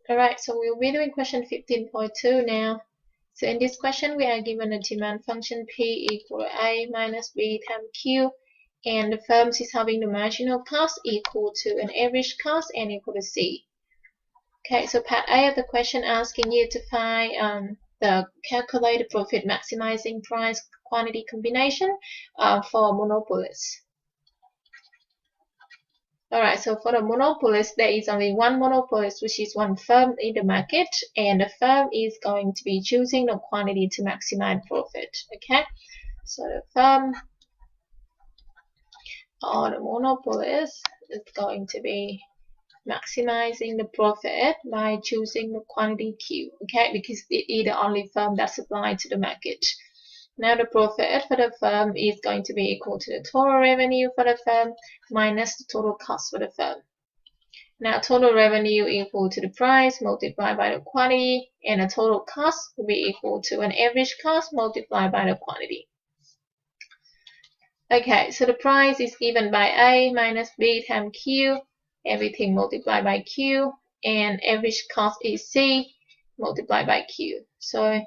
Alright, so we'll be doing question 15.2 now. So in this question, we are given a demand function P equal to A minus B times Q, and the firm is having the marginal cost equal to an average cost and equal to C. Okay, so part A of the question asking you to find the calculated profit maximizing price quantity combination for monopolists. Alright, so for the monopolist, there is only one monopolist, which is one firm in the market, and the firm is going to be choosing the quantity to maximize profit. Okay, so the firm or the monopolist is going to be maximizing the profit by choosing the quantity Q. Okay, because it is the only firm that supplies to the market. Now the profit for the firm is going to be equal to the total revenue for the firm minus the total cost for the firm. Now total revenue equal to the price multiplied by the quantity, and the total cost will be equal to an average cost multiplied by the quantity. Okay, so the price is given by A minus B times Q, everything multiplied by Q, and average cost is C multiplied by Q. So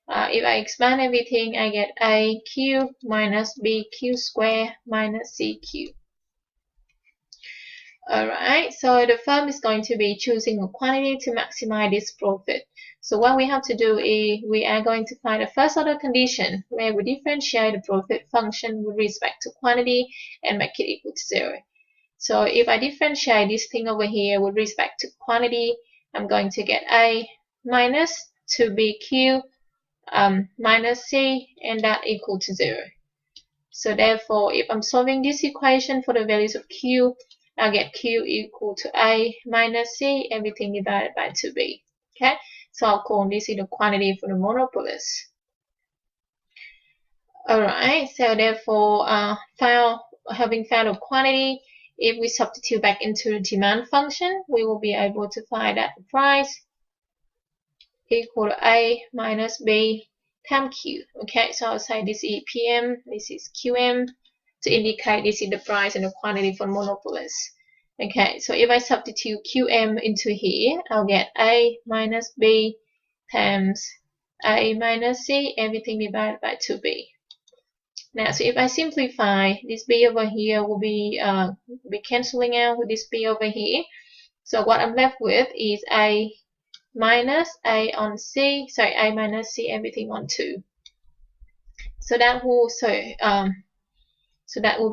if I expand everything, I get AQ minus BQ squared minus CQ. Alright, so the firm is going to be choosing a quantity to maximize this profit. So what we have to do is we are going to find a first order condition where we differentiate the profit function with respect to quantity and make it equal to 0. So if I differentiate this thing over here with respect to quantity, I'm going to get A minus 2BQ minus C, and that equal to 0. So therefore, if I'm solving this equation for the values of Q, I'll get Q equal to A minus C, everything divided by 2B. Okay, so I'll call this the quantity for the monopolist. Alright, so therefore, having found a quantity, if we substitute back into the demand function, we will be able to find that the price equal to A minus B times Q. Okay, so I'll say this is PM, this is QM, to indicate this is the price and the quantity for monopolist. Okay, so if I substitute QM into here, I'll get A minus B times A minus C, everything divided by 2B. Now, so if I simplify, this B over here will be cancelling out with this B over here. So what I'm left with is A minus A on C, sorry, A minus C, everything on 2. So that will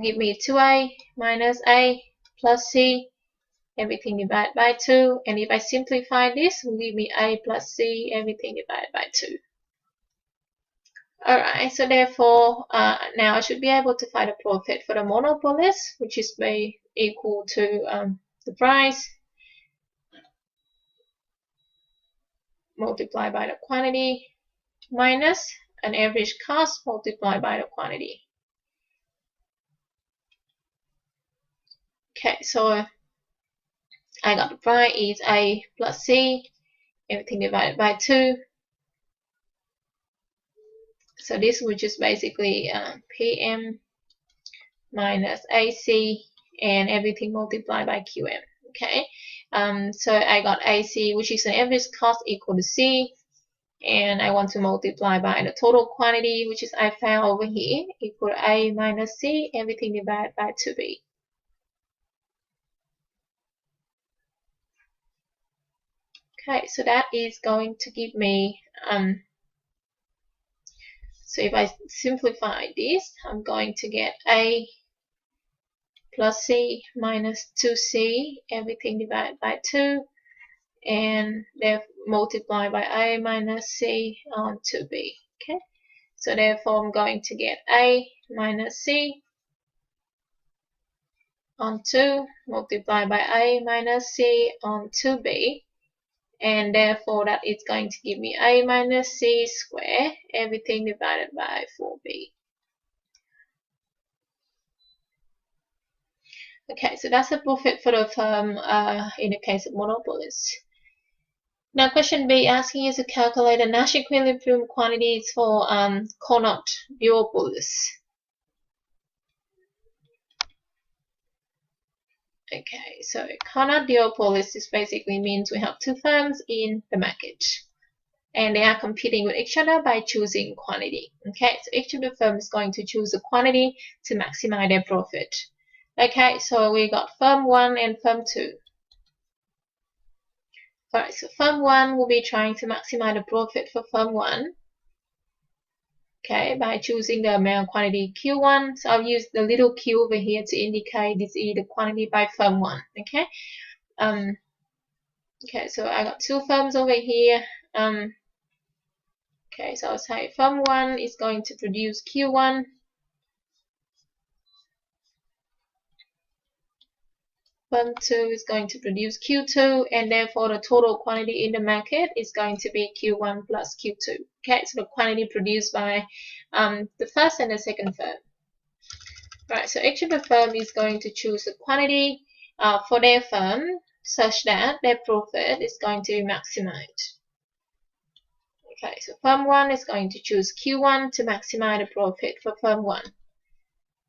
give me 2A minus A plus C, everything divided by 2. And if I simplify this, it will give me A plus C, everything divided by 2. Alright, so therefore, now I should be able to find a profit for the monopolist, which is equal to the price multiplied by the quantity minus an average cost multiplied by the quantity. Okay, so I got the price is A plus C, everything divided by 2. So this would just basically PM minus AC and everything multiplied by QM. Okay, so I got AC, which is an average cost equal to C, and I want to multiply by the total quantity, which is I found over here, equal to A minus C, everything divided by 2B. Okay, so that is going to give me, so if I simplify this, I'm going to get A plus C minus 2C, everything divided by 2, and they're multiplied by A minus C on 2B. Okay, so therefore I'm going to get A minus C on 2 multiplied by A minus C on 2B, and therefore that is going to give me A minus C squared, everything divided by 4B. Okay, so that's the profit for the firm in the case of monopolists. Now question B asking you to calculate the Nash equilibrium quantities for Carnot duopolists. Okay, so Carnot duopoly basically means we have two firms in the market, and they are competing with each other by choosing quantity. Okay, so each of the firms is going to choose a quantity to maximize their profit. Okay, so we got firm 1 and firm 2. Alright, so firm 1 will be trying to maximize the profit for firm 1. Okay, by choosing the amount quantity Q1. So I'll use the little q over here to indicate this is the quantity by firm 1. Okay. Okay, so I got two firms over here. Okay, so I'll say firm 1 is going to produce Q1. Firm 2 is going to produce Q2, and therefore the total quantity in the market is going to be Q1 plus Q2. Okay, so the quantity produced by the first and the second firm. Right, so each of the firm is going to choose a quantity for their firm such that their profit is going to be maximized. Okay, so firm 1 is going to choose Q1 to maximize the profit for firm 1.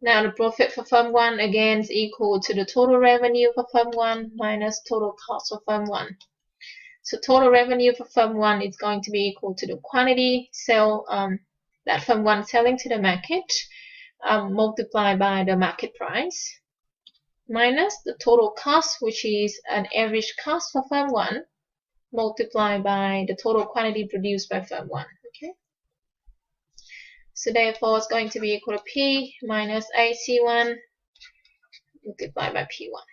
Now the profit for firm 1 again is equal to the total revenue for firm 1 minus total cost for firm 1. So total revenue for firm 1 is going to be equal to the quantity that firm 1 selling to the market multiplied by the market price minus the total cost, which is an average cost for firm 1 multiplied by the total quantity produced by firm 1. Okay. So therefore it's going to be equal to P minus AC1 multiplied by P1.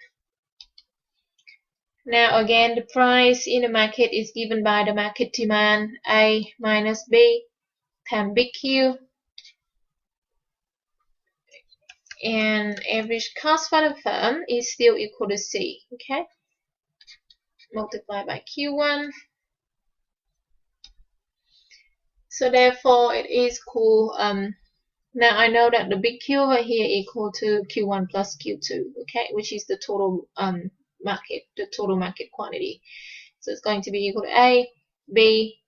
Now again, the price in the market is given by the market demand A minus B times big Q, and average cost for the firm is still equal to C. Okay, multiplied by Q1. So therefore it is equal, now I know that the big Q over here equal to Q1 plus Q2, okay, which is the total market quantity. So it's going to be equal to A, B,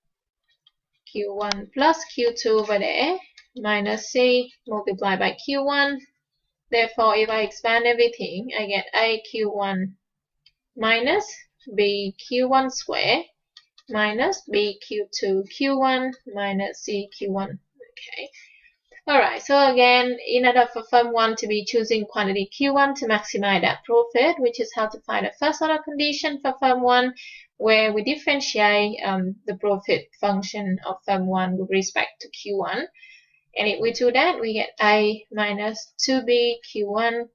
Q1 plus Q2 over there, minus C multiplied by Q1. Therefore, if I expand everything, I get A Q1 minus B Q1 square minus B Q2 Q1 minus C Q1. Okay. Alright, so again, in order for firm 1 to be choosing quantity Q1 to maximize that profit, which is how to find a first order condition for firm 1, where we differentiate the profit function of firm 1 with respect to Q1. And if we do that, we get A minus 2B Q1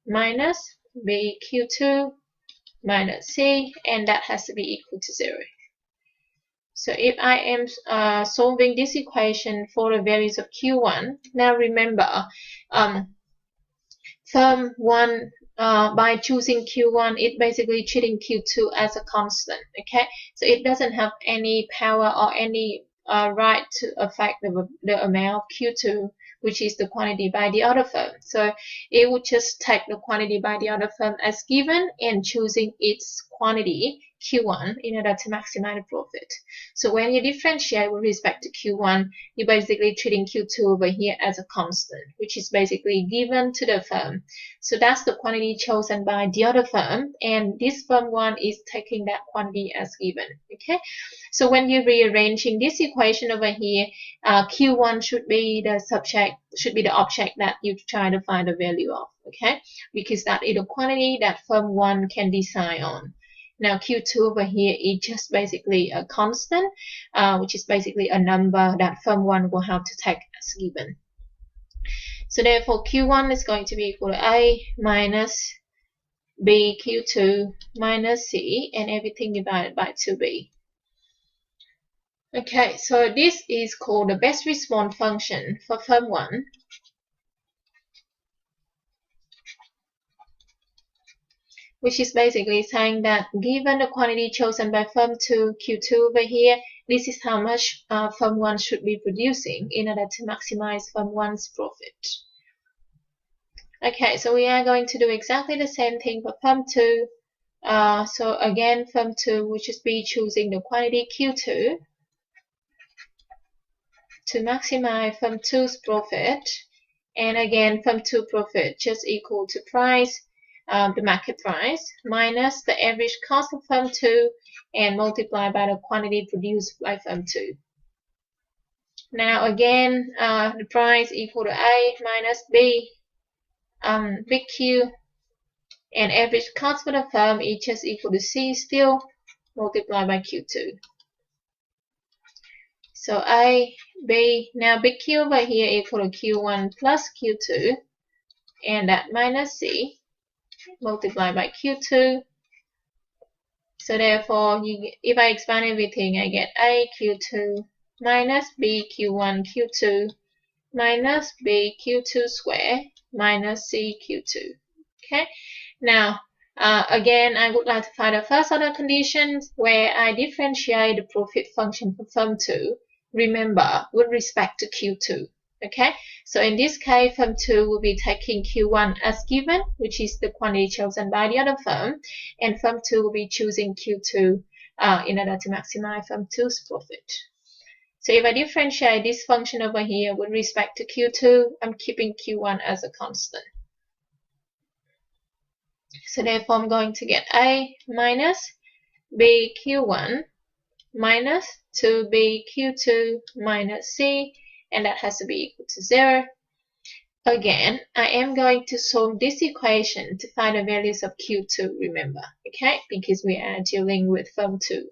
minus B Q2 minus C, and that has to be equal to 0. So if I am solving this equation for the values of Q1, now remember, firm 1, by choosing Q1, it's basically treating Q2 as a constant, okay? So it doesn't have any power or any right to affect the amount of Q2, which is the quantity by the other firm. So it would just take the quantity by the other firm as given and choosing its quantity Q1 in order to maximize the profit. So when you differentiate with respect to Q1, you're basically treating Q2 over here as a constant, which is basically given to the firm. So that's the quantity chosen by the other firm, and this firm 1 is taking that quantity as given. Okay, so when you're rearranging this equation over here, Q1 should be the object that you try to find the value of. Okay, because that is the quantity that firm 1 can decide on. Now Q2 over here is just basically a constant, which is basically a number that firm 1 will have to take as given. So therefore Q1 is going to be equal to A minus B Q2 minus C, and everything divided by 2B. Okay, so this is called the best response function for firm 1. Which is basically saying that given the quantity chosen by firm 2, Q2 over here, this is how much firm 1 should be producing in order to maximize firm 1's profit. Okay, so we are going to do exactly the same thing for firm 2. So again, firm 2 will just be choosing the quantity Q2 to maximize firm 2's profit. And again, firm 2 profit just equal to price the market price, minus the average cost of firm 2, and multiply by the quantity produced by firm 2. Now again, the price equal to A minus B, big Q, and average cost for the firm is just equal to C still, multiplied by Q2. So A, B, now big Q over here equal to Q1 plus Q2, and that minus C, multiplied by Q2. So therefore, if I expand everything, I get A Q2 minus B Q1 Q2 minus B Q2 square minus C Q2. Okay. Now, again, I would like to find the first order conditions where I differentiate the profit function for firm 2. Remember, with respect to Q2. Okay. So in this case, firm 2 will be taking Q1 as given, which is the quantity chosen by the other firm, and firm 2 will be choosing Q2 in order to maximize firm 2's profit. So if I differentiate this function over here with respect to Q2, I'm keeping Q1 as a constant. So therefore, I'm going to get A minus B Q1 minus 2B Q2 minus C, and that has to be equal to 0. Again, I am going to solve this equation to find the values of Q2, remember, okay, because we are dealing with firm 2.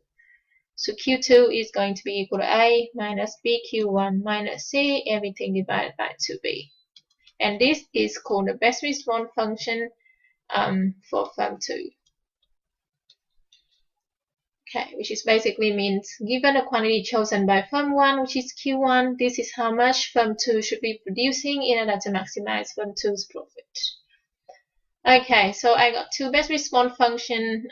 So Q2 is going to be equal to A minus BQ1 minus C, everything divided by 2B. And this is called the best response function for firm 2. Okay, which is basically means given the quantity chosen by firm 1, which is Q1, this is how much firm 2 should be producing in order to maximize firm 2's profit. Okay, so I got two best response function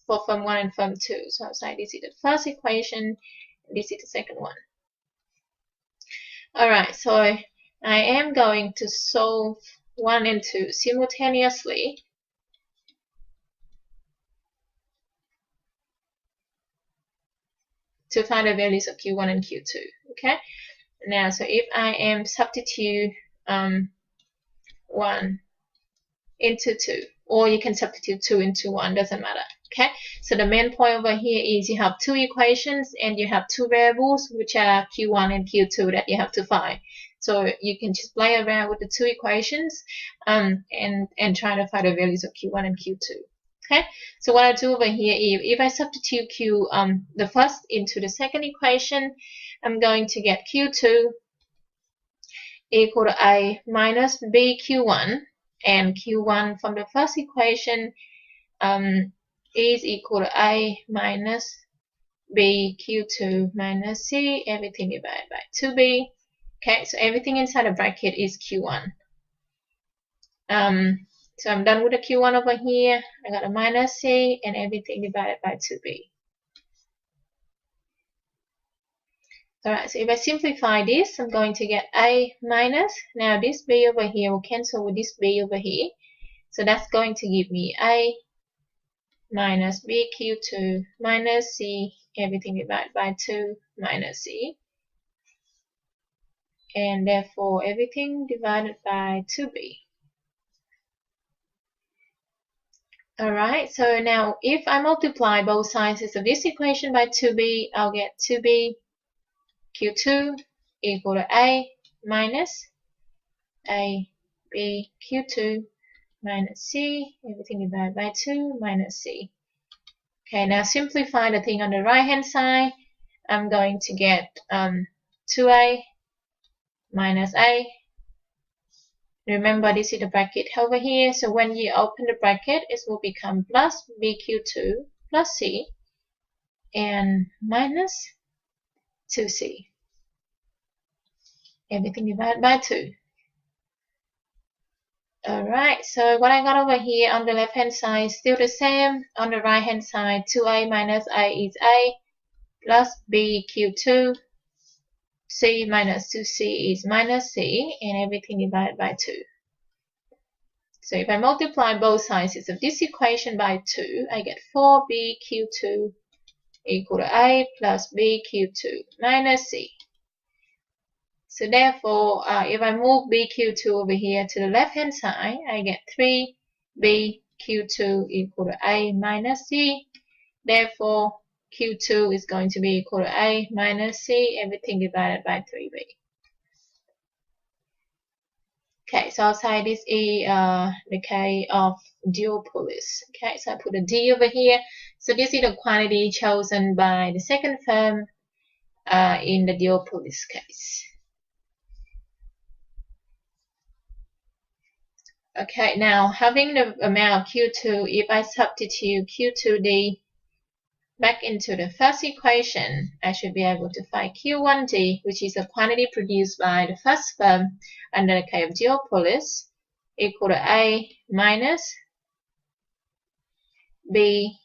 for firm 1 and firm 2. So I'll say this is the first equation, this is the second one. Alright, so I am going to solve 1 and 2 simultaneously. To find the values of Q1 and Q2. Okay. Now, so if I am substitute 1 into 2, or you can substitute 2 into 1, doesn't matter. Okay. So the main point over here is you have two equations and you have two variables, which are Q1 and Q2 that you have to find. So you can just play around with the two equations and try to find the values of Q1 and Q2. Okay, so what I do over here is if I substitute Q the first into the second equation, I'm going to get Q2 equal to A minus B Q1, and Q1 from the first equation is equal to A minus B Q2 minus C, everything divided by 2B. Okay, so everything inside the bracket is Q1. So I'm done with the Q1 over here. I got a minus C and everything divided by 2B. Alright, so if I simplify this, I'm going to get A minus, now this B over here will cancel with this B over here. So that's going to give me A minus BQ2 minus C, everything divided by 2 minus C. And therefore everything divided by 2B. Alright, so now if I multiply both sides of this equation by 2B, I'll get 2B Q2 equal to A minus A B Q2 minus C, everything divided by 2 minus C. Okay, now simplify the thing on the right hand side. I'm going to get 2A minus A. Remember, this is the bracket over here, so when you open the bracket, it will become plus BQ2 plus C and minus 2C. Everything divided by 2. Alright, so what I got over here on the left hand side is still the same. On the right hand side, 2A minus A is A plus BQ2. C minus 2C is minus C, and everything divided by 2. So if I multiply both sides of this equation by 2, I get 4BQ2 equal to A plus BQ2 minus C. So therefore, if I move BQ2 over here to the left hand side, I get 3BQ2 equal to A minus C. Therefore, Q2 is going to be equal to A minus C, everything divided by 3B. Okay, so I'll say this is the case of duopolis. Okay, so I put a D over here. So this is the quantity chosen by the second firm in the duopolis case. Okay, now having the amount of Q2, if I substitute Q2D back into the first equation, I should be able to find Q1D, which is the quantity produced by the first firm under the case of duopolis, equal to A minus B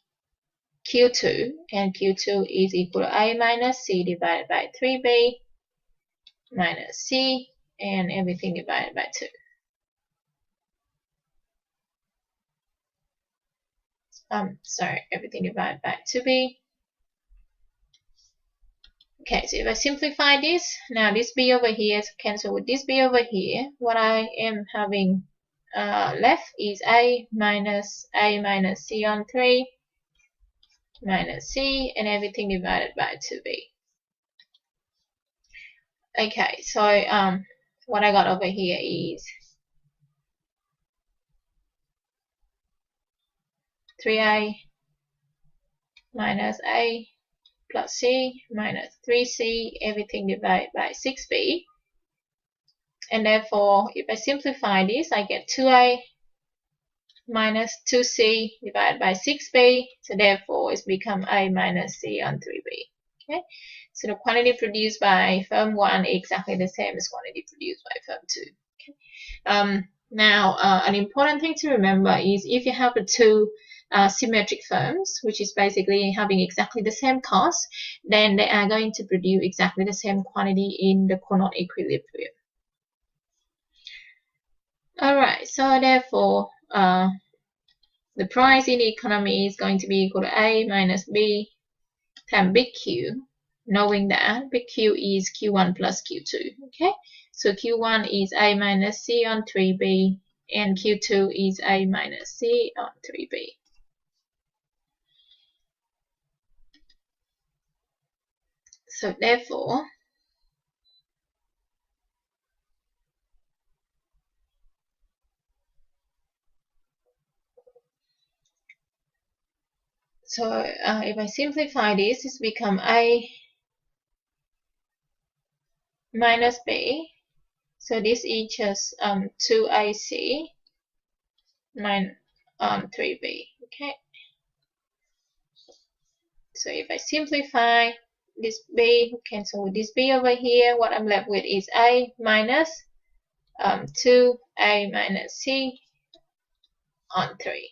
Q2, and Q2 is equal to A minus C divided by 3B minus C, and everything divided by 2. Everything divided by 2B. Okay, so if I simplify this, now this B over here is cancel with this B over here. What I am having left is A minus C on 3 minus C, and everything divided by 2B. Okay, so what I got over here is 3A minus A plus C minus 3C, everything divided by 6B. And therefore, if I simplify this, I get 2A minus 2C divided by 6B. So therefore, it's become A minus C on 3B. Okay, so the quantity produced by firm 1 is exactly the same as quantity produced by firm 2. Okay. Now, an important thing to remember is if you have the two symmetric firms, which is basically having exactly the same cost, then they are going to produce exactly the same quantity in the Coulomb equilibrium. Alright, so therefore, the price in the economy is going to be equal to A minus B times big Q, knowing that big Q is Q1 plus Q2. Okay, so Q1 is A minus C on 3B, and Q2 is A minus C on 3B. So therefore, if I simplify this, it's become A minus B. So this is just 2AC minus 3B. Okay. So if I simplify this B, cancel with this B over here, what I'm left with is A minus 2A minus C on 3.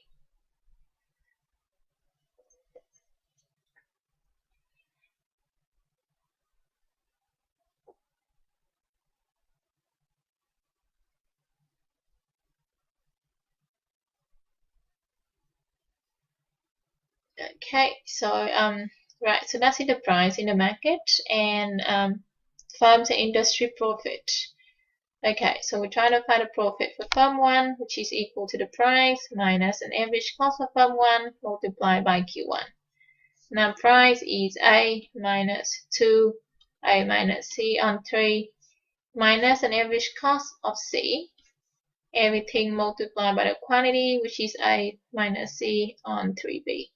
Okay, so right, so that's the price in the market, and firms and industry profit. Okay, so we're trying to find a profit for firm 1, which is equal to the price minus an average cost of firm 1 multiplied by Q1. Now price is A minus 2A minus C on 3 minus an average cost of C, everything multiplied by the quantity, which is A minus C on 3B.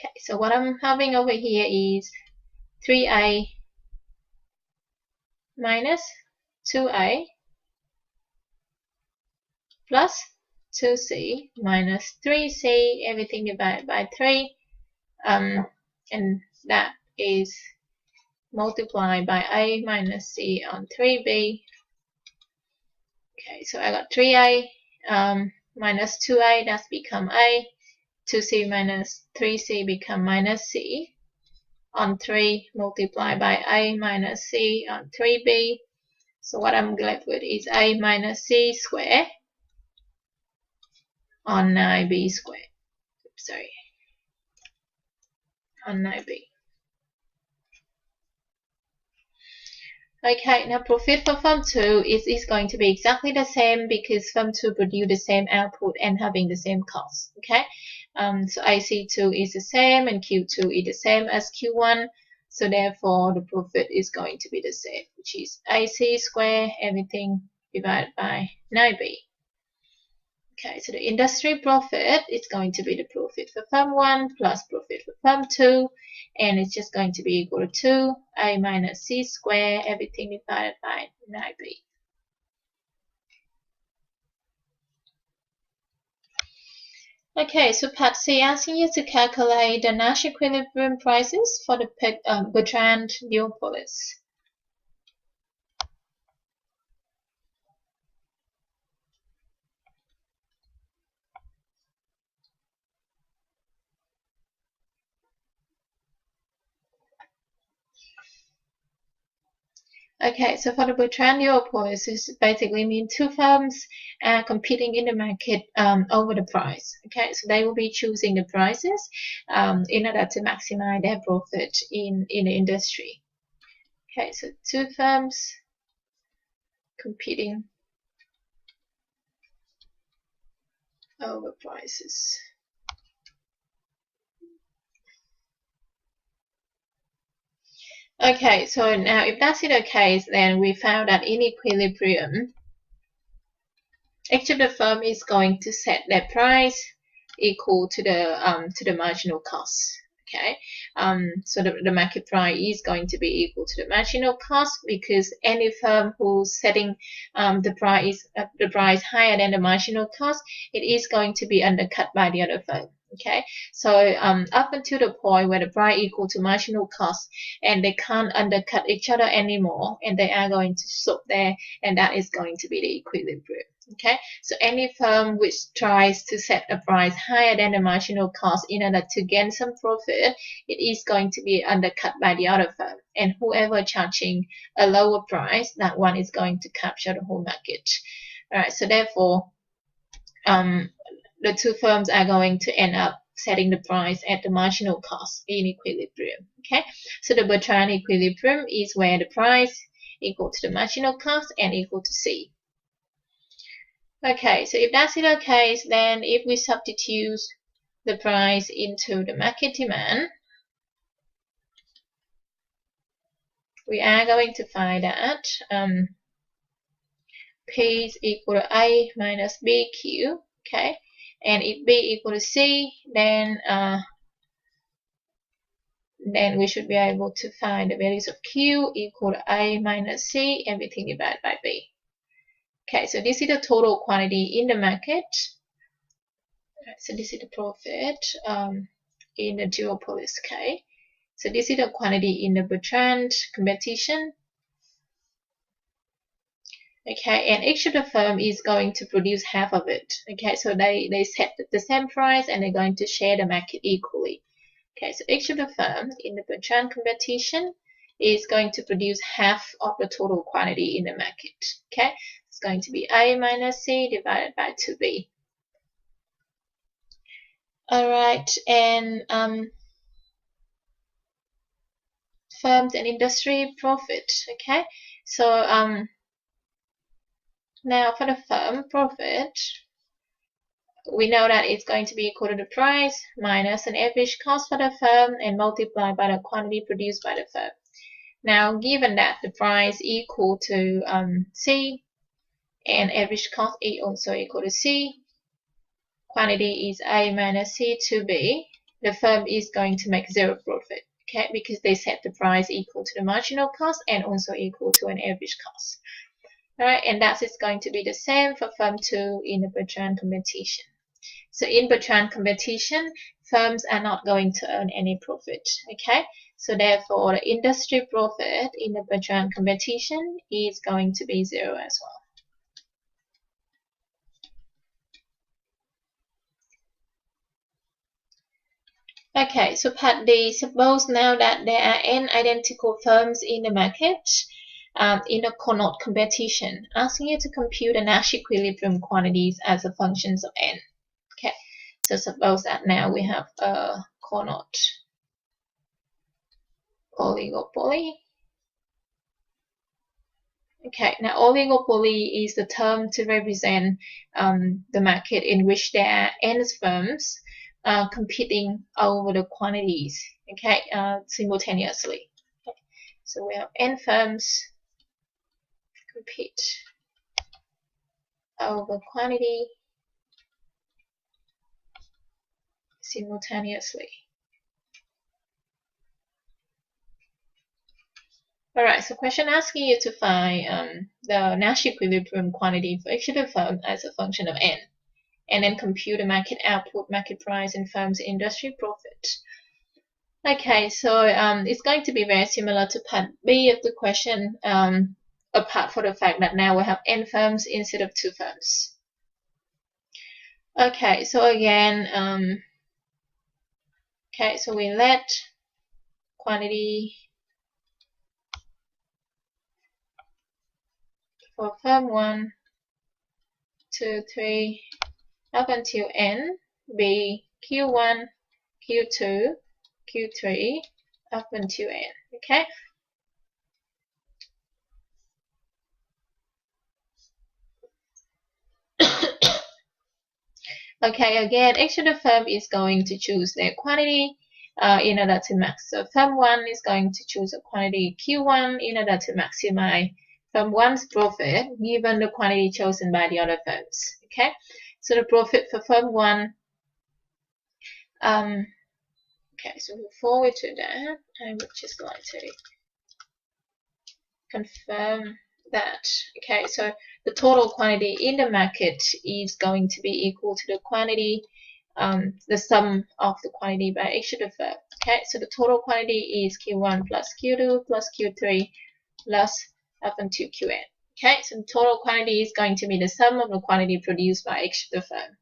Okay, so what I'm having over here is 3A minus 2A plus 2C minus 3C, everything divided by 3, and that is multiplied by A minus C on 3B. Okay, so I got 3A minus 2A, that's become A. 2C minus 3C become minus C on 3 multiplied by A minus C on 3B. So what I'm left with is A minus C squared on 9B squared. Sorry, on 9B. Okay, now profit for firm 2 is going to be exactly the same because firm 2 produce the same output and having the same cost. Okay, so IC2 is the same and Q2 is the same as Q1. So therefore the profit is going to be the same, which is IC square everything divided by 9B. Okay, so the industry profit is going to be the profit for firm 1 plus profit for firm 2, and it's just going to be equal to 2a minus c square, everything divided by 9b. Okay, so part C asking you to calculate the Nash equilibrium prices for the Bertrand duopolis. Okay, so for the Bertrand duopolis, this basically means two firms competing in the market over the price. Okay, so they will be choosing the prices in order to maximize their profit in the industry. Okay, so two firms competing over prices. Okay, so now if that's the case, then we found that in equilibrium, each of the firm is going to set their price equal to the marginal cost. Okay, so the market price is going to be equal to the marginal cost because any firm who's setting the price higher than the marginal cost, it is going to be undercut by the other firm. Okay, so up until the point where the price equal to marginal cost and they can't undercut each other anymore and they are going to stop there, and that is going to be the equilibrium. Okay, so any firm which tries to set a price higher than the marginal cost in order to gain some profit, it is going to be undercut by the other firm, and whoever charging a lower price, that one is going to capture the whole market. All right, so therefore the two firms are going to end up setting the price at the marginal cost in equilibrium. Okay, so the Bertrand equilibrium is where the price equal to the marginal cost and equal to C. Okay, so if that's the case, then if we substitute the price into the market demand, we are going to find that P is equal to A minus BQ. Okay, and if B equal to C, then we should be able to find the values of Q equal to A minus C, everything divided by B. Okay, so this is the total quantity in the market. So this is the profit in the duopolis. Okay, so this is the quantity in the Bertrand competition. Okay, and each of the firm is going to produce half of it. Okay, so they set the same price and they're going to share the market equally. Okay, so each of the firm in the Bertrand competition is going to produce half of the total quantity in the market. Okay, it's going to be A minus C divided by 2B. Alright, and firms and industry profit. Okay, so now for the firm profit, we know that it's going to be equal to the price minus an average cost for the firm and multiplied by the quantity produced by the firm. Now, given that the price equal to C and average cost is also equal to C, quantity is A minus C to B, the firm is going to make zero profit. Okay, because they set the price equal to the marginal cost and also equal to an average cost. Alright, and that is going to be the same for firm 2 in the Bertrand competition. So in Bertrand competition, firms are not going to earn any profit. Okay, so therefore the industry profit in the Bertrand competition is going to be zero as well. Okay, so part D, suppose now that there are n identical firms in the market in a Cournot competition, asking you to compute the Nash equilibrium quantities as a functions of n. Okay, so suppose that now we have a Cournot oligopoly. Okay, now oligopoly is the term to represent the market in which there are n firms competing over the quantities, okay, simultaneously. Okay. So we have n firms compete over quantity simultaneously. Alright, so question asking you to find the Nash equilibrium quantity for each of the firm as a function of n, and then compute the market output, market price, and firm's industry profit. Okay, so it's going to be very similar to part B of the question, apart from the fact that now we have n firms instead of 2 firms. Okay, so again, okay, so we let quantity for firm 1, 2, 3, up until n be Q1, Q2, Q3, up until n, okay? Okay, again, each of the firm is going to choose their quantity in order to max. So firm 1 is going to choose a quantity Q1 in order to maximize firm 1's profit given the quantity chosen by the other firms. Okay, so the profit for firm 1, okay, so before we do that, I'm just going to confirm that. Okay, so the total quantity in the market is going to be equal to the quantity, the sum of the quantity by each of the firm. Okay, so the total quantity is Q1 plus Q2 plus Q3 plus up until Qn. Okay, so the total quantity is going to be the sum of the quantity produced by each of the firm.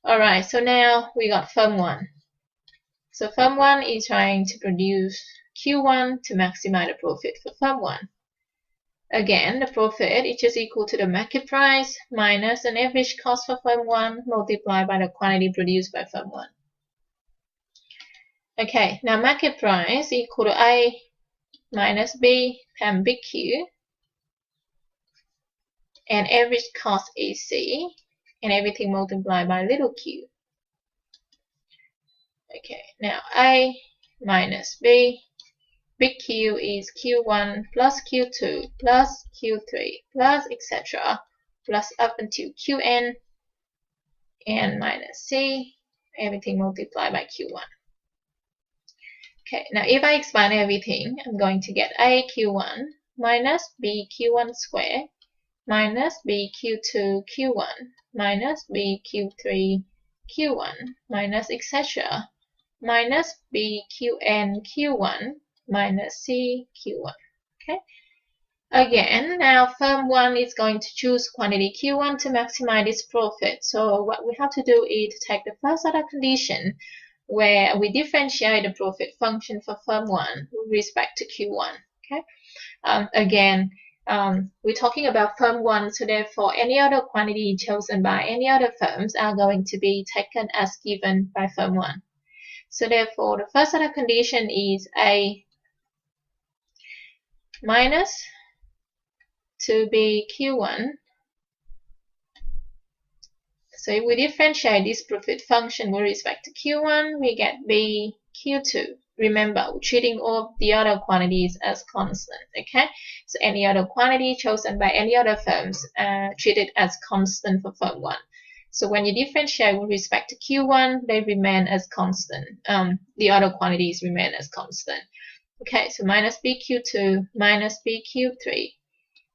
Alright, so now we got firm 1. So firm 1 is trying to produce Q1 to maximize the profit for firm 1. Again, the profit is just equal to the market price minus an average cost for firm 1 multiplied by the quantity produced by firm 1. Okay, now market price equal to A minus B times big Q, and average cost is C, and everything multiplied by little q. Okay, now A minus B, big Q is Q1 plus Q2 plus Q3 plus etc. plus up until Qn, and minus C, everything multiplied by Q1. Okay, now if I expand everything, I'm going to get A Q1 minus B Q1 squared minus B Q2 Q1 minus B Q3 Q1 minus etc. minus B Qn Q1 minus C Q1. Okay. Again, now firm 1 is going to choose quantity Q1 to maximize its profit. So what we have to do is to take the first order condition where we differentiate the profit function for firm 1 with respect to Q1. Okay. Again, we're talking about firm 1, so therefore any other quantity chosen by any other firms are going to be taken as given by firm 1. So therefore the first order condition is A minus 2B Q1. So if we differentiate this profit function with respect to Q1, we get B Q2. Remember, we're treating all the other quantities as constant, okay? So any other quantity chosen by any other firms treated as constant for firm 1. So when you differentiate with respect to Q1, they remain as constant. The other quantities remain as constant. Okay, so minus BQ2 minus BQ3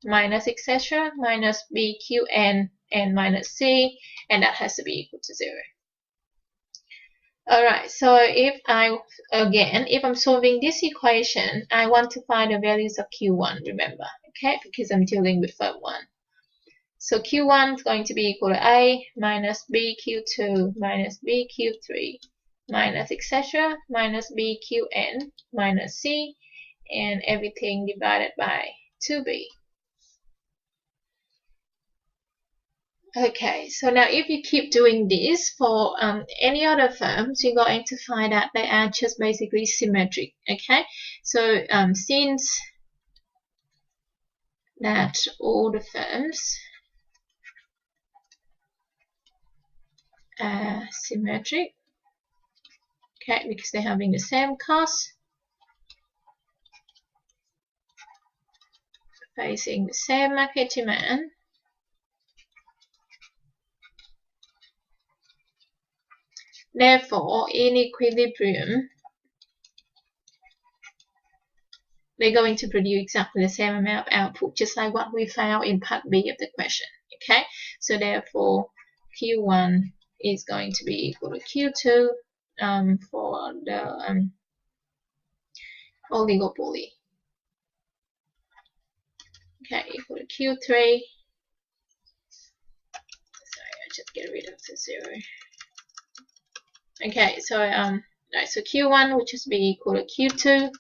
minus etc. minus BQN and minus C, and that has to be equal to 0. Alright, so if I'm solving this equation, I want to find the values of Q1, remember, okay, because I'm dealing with firm 1. So Q1 is going to be equal to A minus BQ2 minus BQ3 minus etc. minus BQN minus C, and everything divided by 2B. Okay, so now if you keep doing this for any other firms, you're going to find that they are just basically symmetric. Okay, so since that all the firms are symmetric, okay, because they're having the same cost, facing the same market demand. Therefore, in equilibrium, they're going to produce exactly the same amount of output, just like what we found in part B of the question. Okay, so therefore Q1 is going to be equal to Q2 for the oligopoly. Okay, equal to Q3. Sorry, I just get rid of the 0. Okay, so right, so Q1 will just be equal to Q2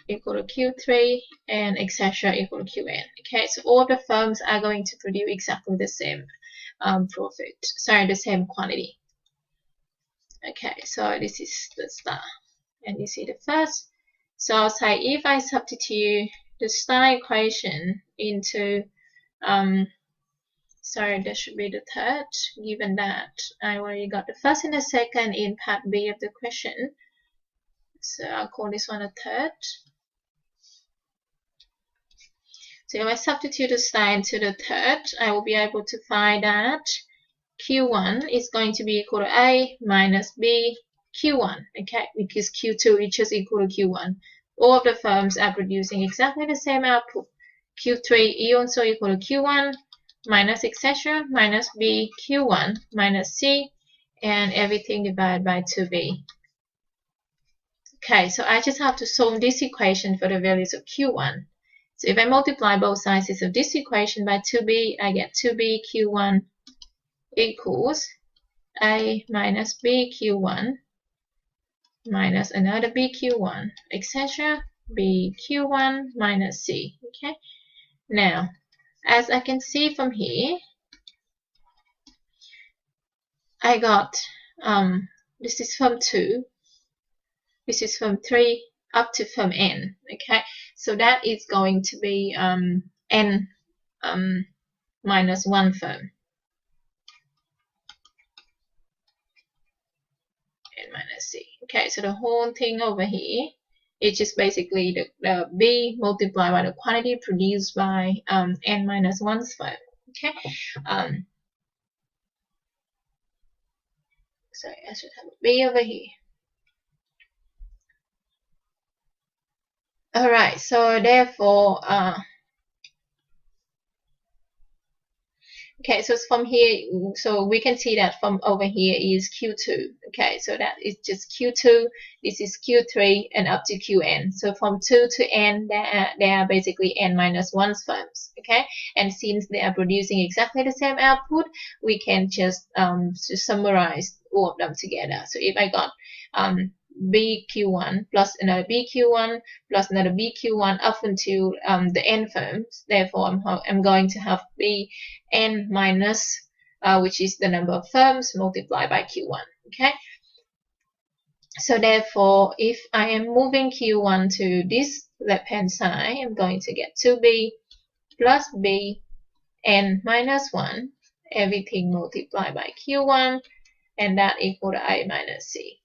equal to Q3 and etc. equal to Qn. Okay, so all the firms are going to produce exactly the same profit. Sorry, the same quantity. Okay, so this is the star, and you see the first. So I'll say if I substitute the star equation into sorry, that should be the third, given that I already got the first and the second in part B of the question. So I'll call this one a third. So if I substitute the star into the third, I will be able to find that Q1 is going to be equal to A minus B Q1, okay, because Q2 is just equal to Q1. All of the firms are producing exactly the same output. Q3 is also equal to Q1 minus etc. minus B Q1 minus C, and everything divided by 2B. Okay, so I just have to solve this equation for the values of Q1. So if I multiply both sides of this equation by 2B, I get 2B Q1 equals A minus B Q1 minus another B Q1, etc. B Q1 minus C. Okay. Now, as I can see from here, I got this is from 2, this is from 3 up to from n. Okay, so that is going to be n minus 1 firm. N minus C. Okay, so the whole thing over here is just basically the B multiplied by the quantity produced by n minus 1 firm. Okay. So I should have a B over here. Alright, so therefore, okay, so from here, so we can see that from over here is Q2. Okay, so that is just Q2, this is Q3, and up to Qn. So from 2 to n, they are basically n minus 1 firms. Okay, and since they are producing exactly the same output, we can just summarize all of them together. So if I got BQ1 plus another BQ1 plus another BQ1 up until the n firms. Therefore, I'm going to have Bn minus, which is the number of firms multiplied by Q1. Okay. So therefore, if I am moving Q1 to this left-hand side, I'm going to get 2B plus B n minus 1, everything multiplied by Q1, and that equal to A minus C.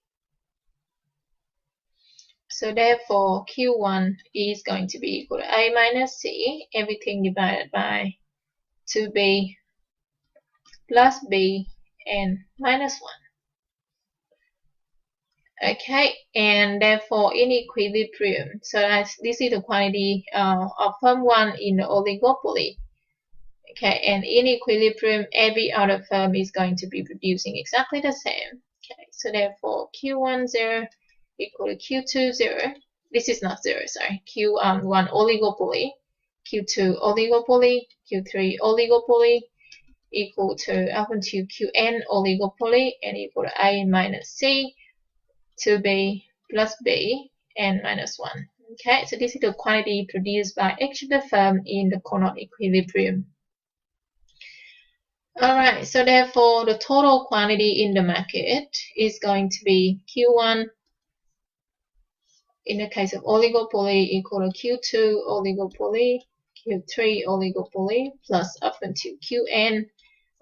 So therefore, Q1 is going to be equal to A minus C, everything divided by 2B plus B n minus 1. Okay, and therefore in equilibrium, so this is the quantity of firm 1 in the oligopoly. Okay, and in equilibrium, every other firm is going to be producing exactly the same. Okay, so therefore Q1 0 equal to Q2 0. This is not 0, sorry. Q1 oligopoly, Q2 oligopoly, Q3 oligopoly equal to up until Qn oligopoly and equal to A minus C, 2B plus B, n minus 1. Okay, so this is the quantity produced by each of the firm in the Coulomb equilibrium. Alright, so therefore the total quantity in the market is going to be Q1 in the case of oligopoly equal to Q2 oligopoly, Q3 oligopoly, plus up until Qn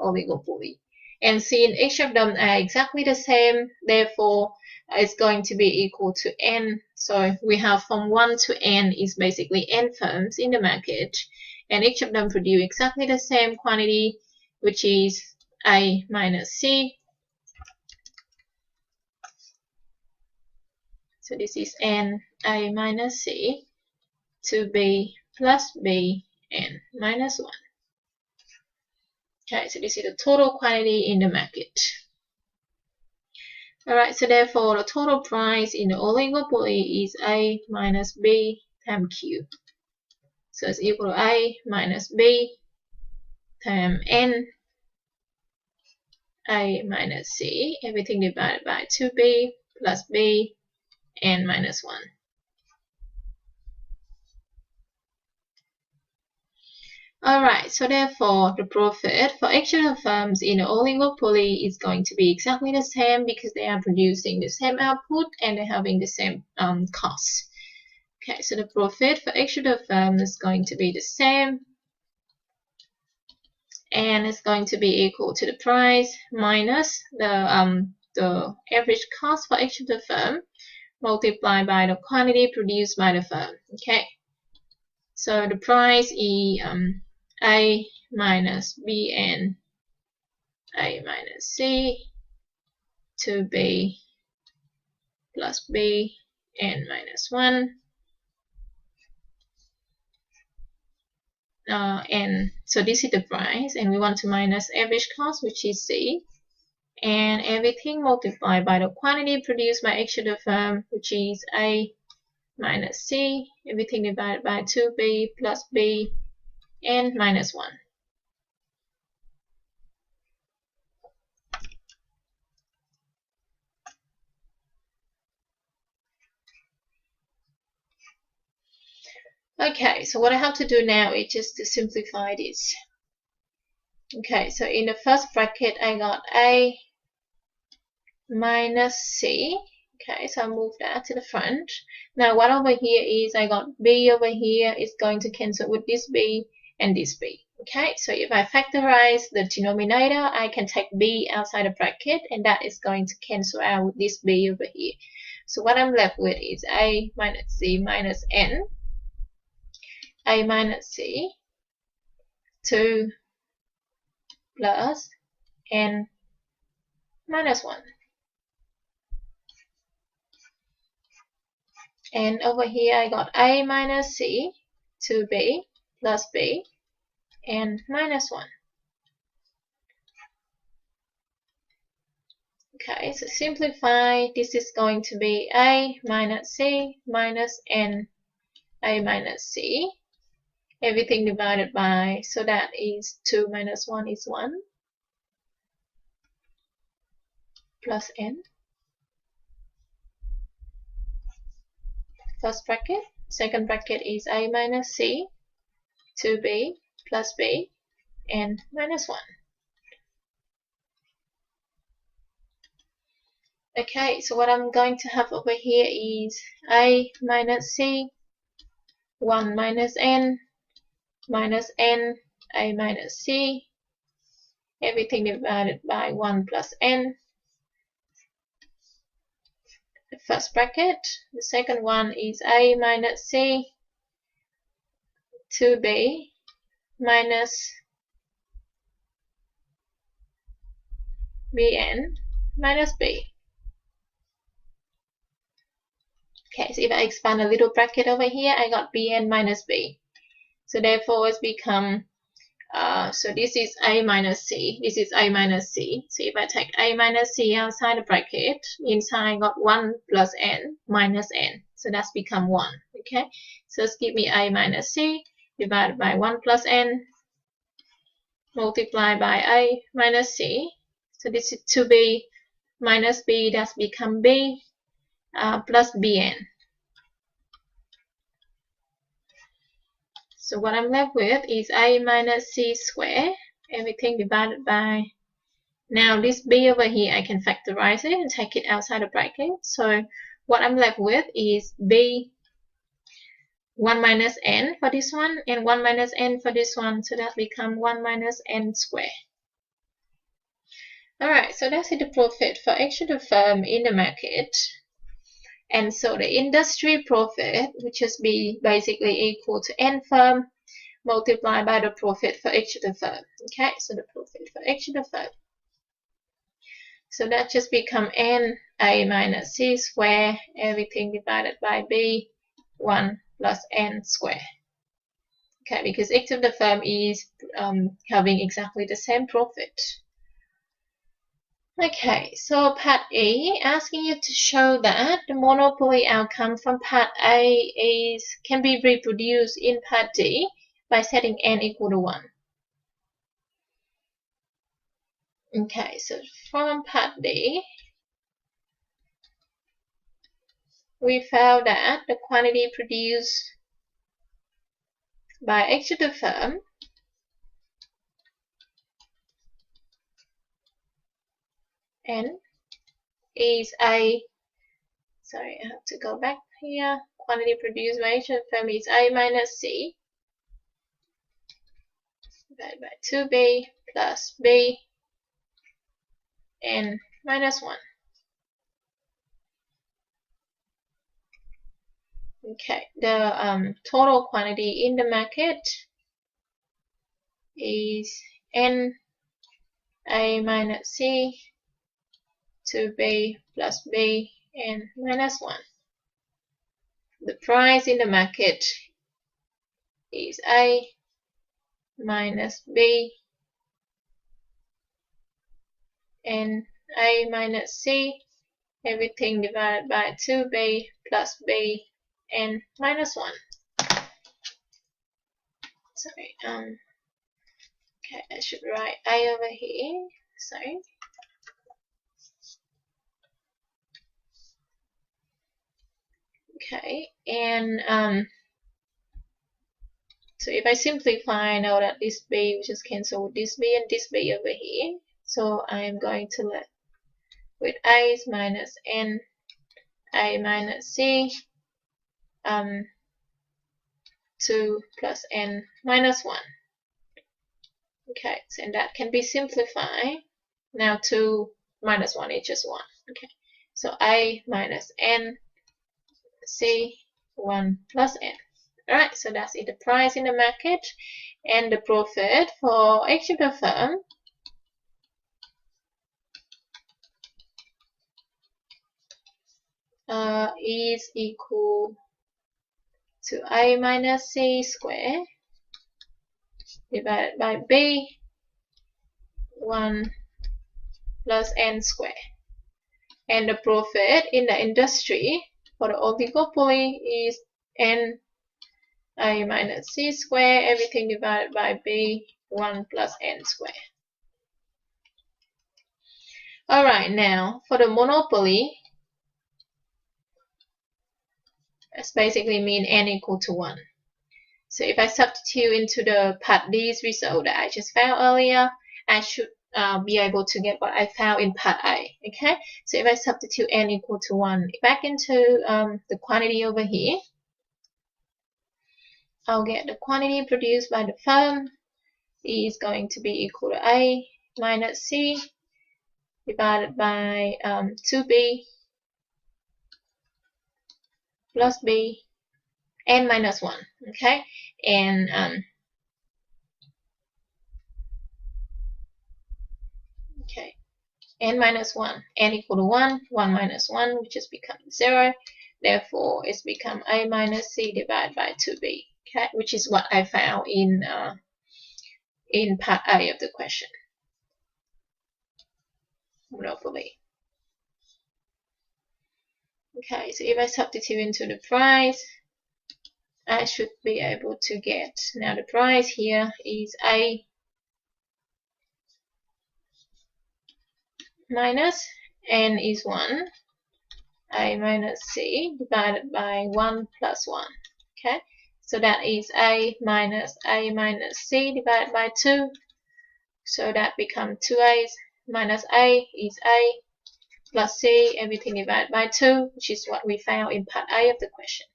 oligopoly. And since each of them are exactly the same, therefore it's going to be equal to n. So we have from 1 to n is basically n firms in the market, and each of them produce exactly the same quantity, which is A minus C. So this is n A minus C to B plus B n minus 1. Okay, so this is the total quantity in the market. Alright, so therefore the total price in the oligopoly is A minus B times Q. So it's equal to A minus B times N A minus C, everything divided by 2B plus B N minus 1. Alright, so therefore the profit for each of the firms in the oligopoly is going to be exactly the same because they are producing the same output and they're having the same cost. Okay, so the profit for each of the firms is going to be the same, and it's going to be equal to the price minus the average cost for each of the firm multiplied by the quantity produced by the firm. Okay, so the price is A minus Bn A minus C to B plus B n minus 1. And so this is the price, and we want to minus average cost, which is C, and everything multiplied by the quantity produced by each of the firm, which is A minus C, everything divided by 2B plus B n minus 1. Okay, so what I have to do now is just to simplify this. Okay, so in the first bracket I got A minus C. Okay, so I move that to the front. Now what over here is I got B over here is going to cancel with this B and this B. Okay, so if I factorize the denominator, I can take B outside the bracket, and that is going to cancel out with this B over here. So what I'm left with is A minus C minus N. A minus C 2 plus N minus 1. And over here I got A minus C 2B plus B and minus 1. Okay, so simplify, this is going to be A minus C minus N A minus C, everything divided by, so that is 2 minus 1 is 1, plus N. First bracket, second bracket is A minus C 2B plus B and minus 1. Okay, so what I'm going to have over here is A minus C 1 minus N minus N A minus C, everything divided by 1 plus N. The first bracket, the second one is A minus C 2B minus Bn minus B. Okay, so if I expand a little bracket over here, I got Bn minus B. So therefore it's become, so this is A minus C, this is A minus C. So if I take A minus C outside the bracket, inside I got 1 plus N minus N. So that's become 1, okay? So let's give me A minus C divided by 1 plus N multiplied by A minus C. So this is 2B minus B, that's become B plus Bn. So what I'm left with is A minus C squared, everything divided by, now this B over here I can factorize it and take it outside the bracket. So what I'm left with is b 1 minus n for this one and 1 minus n for this one, so that become 1 minus n squared. Alright, so that's the profit for each of the firm in the market. And so the industry profit would just be basically equal to n firm multiplied by the profit for each of the firm. Okay, so the profit for each of the firm. So that just become n a minus c squared, everything divided by b 1 plus n squared. Okay, because each of the firm is having exactly the same profit. Okay, so part E asking you to show that the monopoly outcome from part A can be reproduced in part D by setting n equal to 1. Okay, so from part D, we found that the quantity produced by each of the firm n is a, sorry, I have to go back here. Quantity produced by each of the firm is a minus c divided by 2b plus b n minus 1. Okay, the total quantity in the market is n a minus c 2b plus b n minus 1. The price in the market is a minus b n a minus c, everything divided by 2b plus b n minus 1. Sorry, okay, I should write a over here, sorry. Okay, and so if I simplify, I know that this b will just cancel with this b and this b over here. So I am going to let with a minus n a minus c 2 plus n minus 1. Okay, so and that can be simplified. Now 2 minus 1 is just 1. Okay, so a minus n c 1 plus n. Alright, so that's it, the price in the market, and the profit for each of the firm is equal to a minus c squared divided by b 1 plus n squared. And the profit in the industry for the oligopoly is n a minus c squared, everything divided by b 1 plus n squared. Alright, now for the monopoly, that's basically mean n equal to 1. So if I substitute into the part D's result that I just found earlier, I should be able to get what I found in part A. Okay, so if I substitute n equal to 1 back into the quantity over here, I'll get the quantity produced by the firm is going to be equal to a minus c divided by 2b plus b n minus 1. Okay, and okay, n minus 1, n equal to 1, 1 minus 1, which just becomes 0. Therefore, it's become a minus c divided by 2b. Okay, which is what I found in part A of the question. Monopoly. Okay, so if I substitute into the price, I should be able to get, now the price here is a minus n is 1, a minus c divided by 1 plus 1. Okay, so that is a minus c divided by 2. So that becomes 2a's minus a is a plus C, everything divided by 2, which is what we found in part A of the question.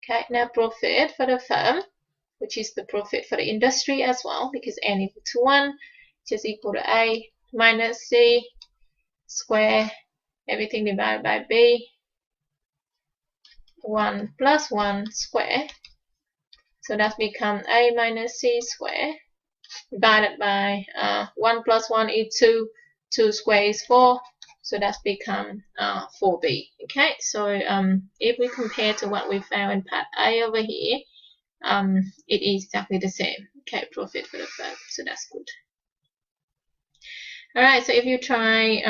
Okay, now profit for the firm, which is the profit for the industry as well, because n equal to 1, which is equal to A minus C square, everything divided by B, 1 plus 1 square. So that's become A minus C square divided by 1 plus 1 is 2, 2 square is 4, so that's become 4B. Okay, so if we compare to what we found in part A over here, it is exactly the same. Okay, profit for the firm, so that's good. Alright, so if you try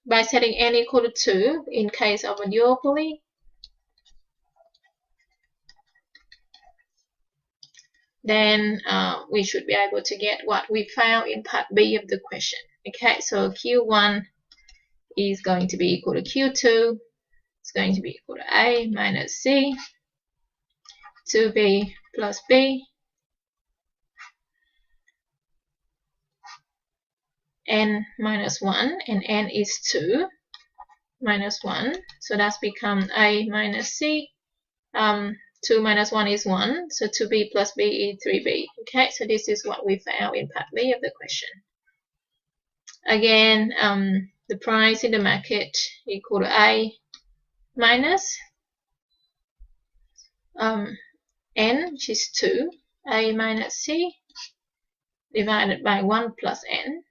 by setting n equal to 2 in case of a duopoly, then we should be able to get what we found in part B of the question. Okay, so Q1 is going to be equal to Q2, it's going to be equal to A minus C, 2B plus B, n minus 1, and n is 2 minus 1, so that's become A minus C. 2 minus 1 is 1, so 2B plus B is 3B. Okay, so this is what we found in part B of the question. Again, the price in the market equal to A minus n, which is 2, A minus C, divided by 1 plus n.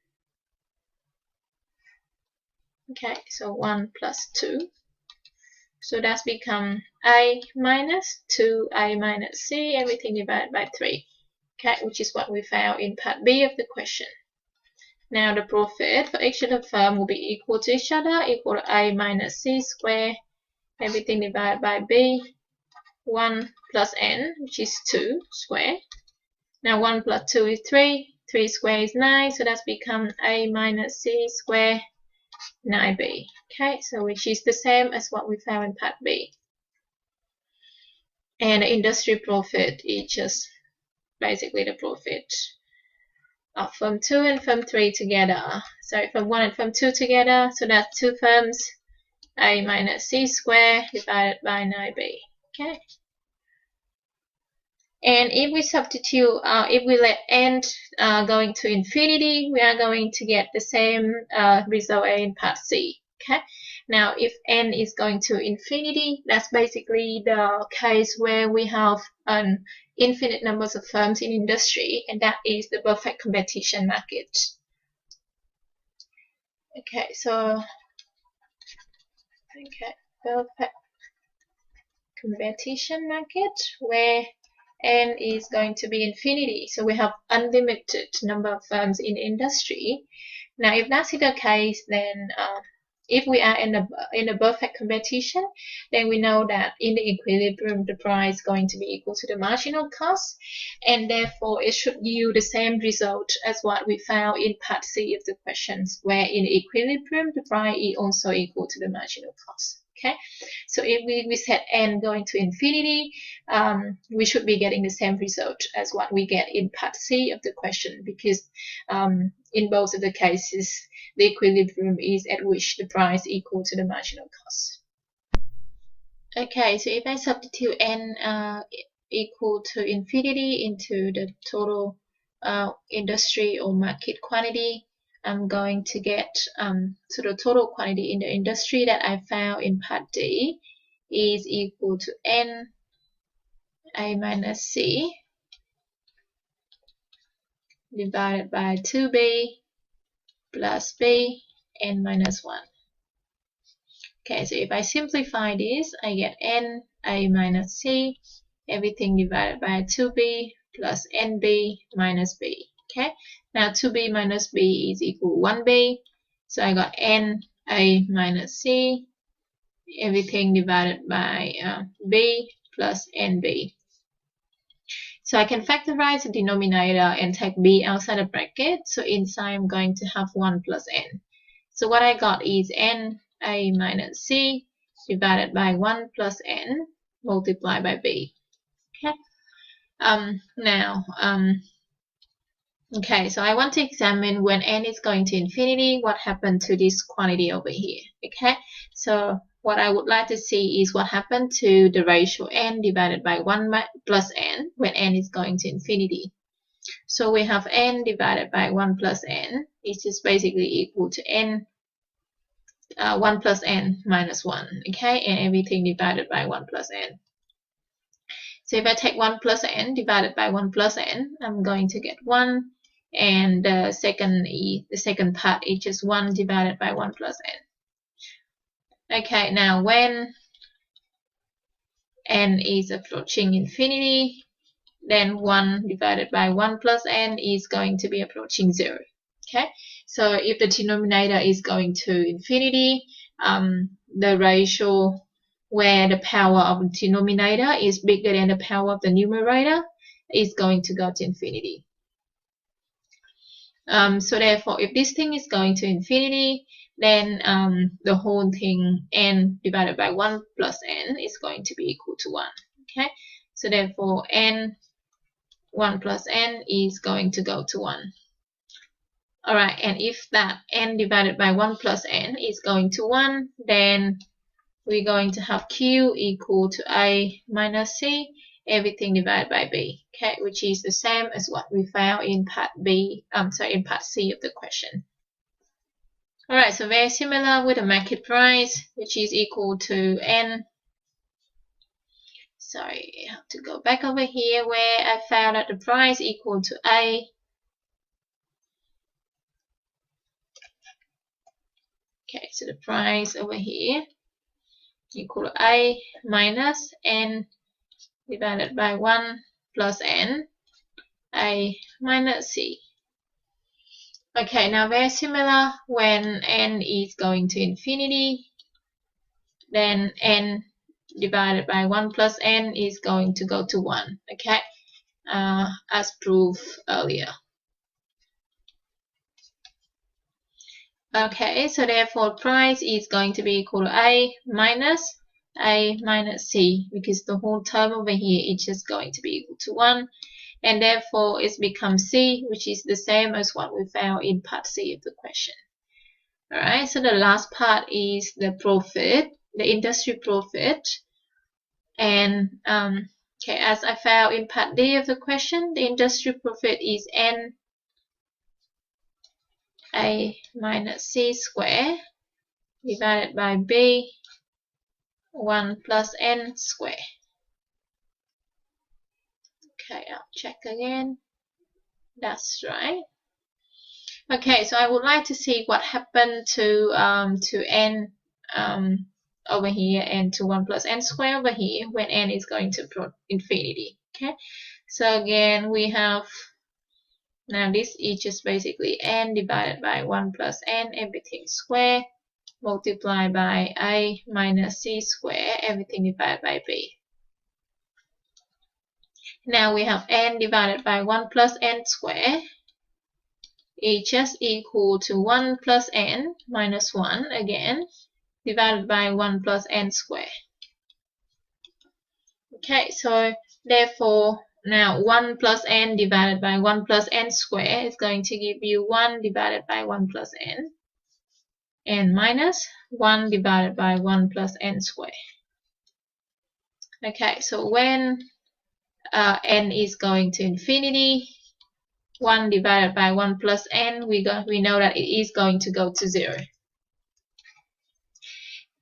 Okay, so 1 plus 2. So that's become A minus 2A minus C, everything divided by 3. Okay, which is what we found in part B of the question. Now the profit for each of the firm will be equal to each other, equal to A minus C square, everything divided by B, 1 plus n, which is 2 square. Now 1 plus 2 is 3, 3 square is 9, so that's become A minus C square, 9B. Okay, so which is the same as what we found in part B. And the industry profit is just basically the profit of firm 2 and firm 3 together. Sorry, firm 1 and firm 2 together, so that's 2 firms, A minus C square divided by 9B. Okay. And if we substitute, if we let n going to infinity, we are going to get the same result in part C. Okay. Now, if n is going to infinity, that's basically the case where we have an infinite numbers of firms in industry, and that is the perfect competition market. Okay, so perfect competition market where n is going to be infinity. So we have unlimited number of firms in industry. Now, if that's the case, then if we are in a perfect competition, then we know that in the equilibrium, the price is going to be equal to the marginal cost, and therefore it should yield the same result as what we found in part C of the questions, where in equilibrium, the price is also equal to the marginal cost. Okay, so if we set n going to infinity, we should be getting the same result as what we get in part C of the question, because in both of the cases, the equilibrium is at which the price is equal to the marginal cost. Okay, so if I substitute n equal to infinity into the total industry or market quantity, I'm going to get so the total quantity in the industry that I found in part D is equal to n A minus C divided by 2B plus B n minus 1. Okay, so if I simplify this, I get n A minus C, everything divided by 2B plus nB minus B. Okay, now 2B minus B is equal to 1B, so I got n A minus C, everything divided by B plus nB. So I can factorize the denominator and take B outside the bracket, so inside I'm going to have 1 plus n. So what I got is n A minus C divided by 1 plus n multiplied by B. Okay. Now, Okay, so I want to examine when n is going to infinity, what happened to this quantity over here. Okay, so what I would like to see is what happened to the ratio n divided by 1 plus n when n is going to infinity. So we have n divided by 1 plus n, which is basically equal to n 1 plus n minus 1, okay, and everything divided by 1 plus n. So if I take 1 plus n divided by 1 plus n, I'm going to get 1, and the second part is just 1 divided by 1 plus n. Okay, now when n is approaching infinity, then 1 divided by 1 plus n is going to be approaching 0. Okay, so if the denominator is going to infinity, the ratio where the power of the denominator is bigger than the power of the numerator is going to go to infinity. So therefore, if this thing is going to infinity, then the whole thing n divided by 1 plus n is going to be equal to 1. Okay, so therefore n 1 plus n is going to go to 1. Alright, and if that n divided by 1 plus n is going to 1, then we're going to have q equal to a minus c, everything divided by b, okay, which is the same as what we found in part in part C of the question. Alright, so very similar with the market price, which is equal to n. Sorry, I have to go back over here where I found that the price equal to a. Okay, so the price over here equal to a minus n divided by 1 plus n, a minus c. Okay, now very similar when n is going to infinity, then n divided by 1 plus n is going to go to 1, okay, as proved earlier. Okay, so therefore price is going to be equal to a minus c, because the whole term over here is just going to be equal to 1, and therefore it becomes c, which is the same as what we found in part C of the question. Alright, so the last part is the profit, the industry profit, and okay, as I found in part D of the question, the industry profit is n a minus c square divided by b 1 plus n square. Okay, I'll check again. That's right. Okay, so I would like to see what happened to n over here and to 1 plus n square over here when n is going to infinity. Okay, so again we have, now this is just basically n divided by 1 plus n everything square multiplied by a minus c square everything divided by b. Now we have n divided by 1 plus n square is just equal to 1 plus n minus 1 again divided by 1 plus n square. Okay, so therefore now 1 plus n divided by 1 plus n square is going to give you 1 divided by 1 plus n and minus 1 divided by 1 plus n square. Okay, so when n is going to infinity, 1 divided by 1 plus n, we know that it is going to go to 0.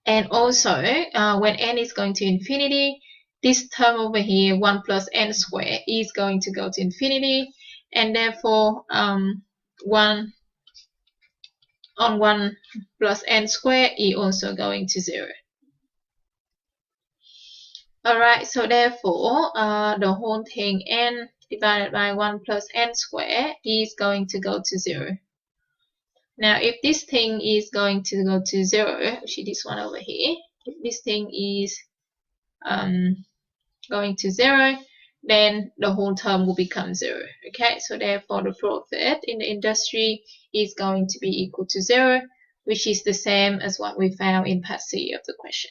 And also, when n is going to infinity, this term over here, 1 plus n square, is going to go to infinity, and therefore 1 on 1 plus n square is also going to 0. Alright, so therefore the whole thing n divided by 1 plus n square is going to go to 0. Now if this thing is going to go to 0, which is this one over here, if this thing is going to 0, then the whole term will become 0. Okay, so therefore the profit in the industry is going to be equal to 0, which is the same as what we found in part C of the question.